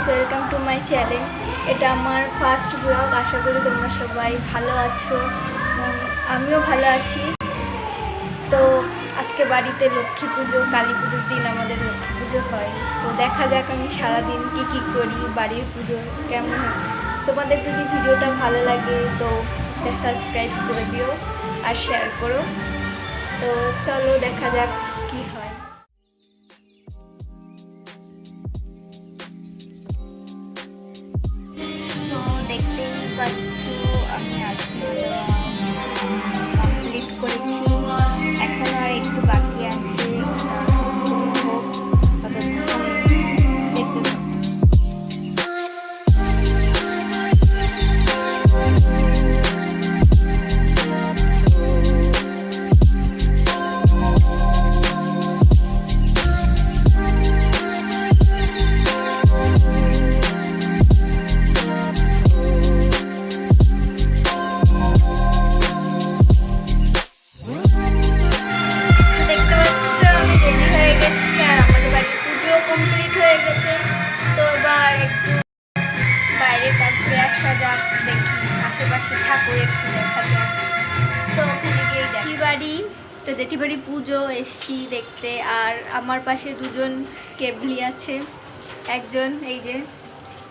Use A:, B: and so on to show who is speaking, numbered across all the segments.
A: Guys, welcome to my channel. এটা আমার first blog. আশা করি তোমরা সবাই ভালো আছো, আমিও ভালো আছি। তো আজকে বাড়িতে লক্ষ্মী পুজো, কালী পুজোর দিন আমাদের লক্ষ্মী পুজো হয়। তো দেখা যাক আমি সারাদিন কী করি, বাড়ির পুজো কেমন হয়। তোমাদের যদি ভিডিওটা ভালো লাগে তো সাবস্ক্রাইব করে দিও আর শেয়ার করো। তো চলো দেখা যাক কি হয়। দেখতেই পাচ্ছ আমি আজকে কমপ্লিট করেছি, এখন আর একটু বাকি আছে। আশেপাশে ঠাকুর একটু দেখা যাক। তো ওখানে গিয়ে জেঠি বাড়ি, তো জেঠি বাড়ি পুজো এসছি দেখতে। আর আমার পাশে দুজন কেবলি আছে, একজন এই যে,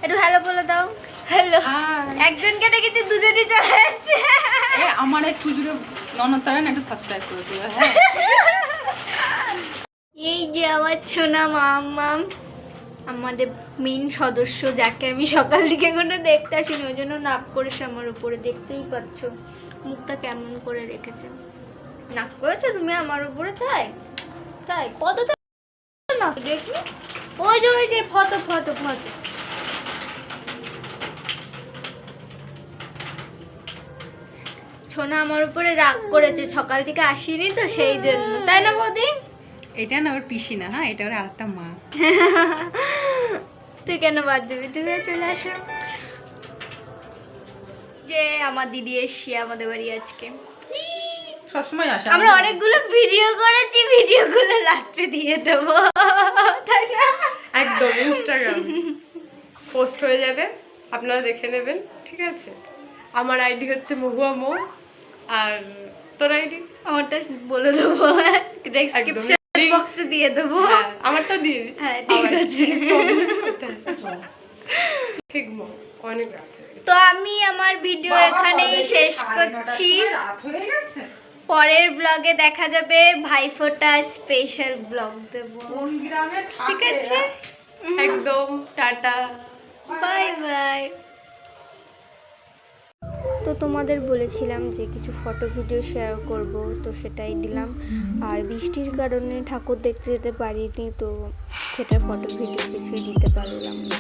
A: একটু হ্যালো বলে দাও। হ্যালো। একজনকে ডেকেছি, দুজনই চলে এসছে।
B: আমার এই পুজোর ননদ তারা একটু সাবস্ক্রাইব করে দিও। হ্যাঁ,
A: এই যে আমার ছোনা মাম, আমাদের মেন সদস্য, যাকে আমি সকাল দিকে কোনো দেখতে আসিনি, ওই জন্য নাক করেছে আমার উপরে। দেখতেই পাচ্ছ মুখটা কেমন করে রেখেছে। নাক করেছো তুমি আমার উপরে? তাই তাই কত না দেখি। ওই যে ফটো ছোনা আমার উপরে রাগ করেছে, সকাল থেকে আসিনি তো সেই জন্য, তাই না বৌদি?
B: এটা না ওর পিসি না, হ্যাঁ এটা ওর আরেকটা মা।
A: তুই কেন বাদ দিবি, তুমি চলে আসো। যে আমার দিদি এসছি আমাদের বাড়ি আজকে,
B: সবসময় আসে।
A: আমরা অনেকগুলো ভিডিও করেছি, ভিডিওগুলো লাস্টে দিয়ে দেবো, তাই না?
C: একদম ইনস্টাগ্রাম পোস্ট হয়ে যাবে, আপনারা দেখে নেবেন, ঠিক আছে? আমার আইডি হচ্ছে মহুয়া মো, আর তোর আইডি?
A: আমারটা বলে দেবো, ডেসক্রিপশন বক্সে দিয়ে দেবো।
C: আমারটা দিয়ে দিই।
A: হ্যাঁ ঠিক আছে।
C: ঠিক মো, অনেক রাত।
A: তো আমি আমার ভিডিও এখানেই শেষ করছি। পরের ব্লগে দেখা যাবে, ভাইফোঁটা স্পেশাল ব্লগ দেব। ঠিক আছে,
C: একদম টাটা,
A: বাই বাই। তো তোমাদের বলেছিলাম যে কিছু ফটো ভিডিও শেয়ার করব, তো সেটাই দিলাম। আর বৃষ্টির কারণে ঠাকুর দেখতে যেতে পারিনি, তো সেটা ফটো ভিডিও কিছুই দিতে পারলাম না।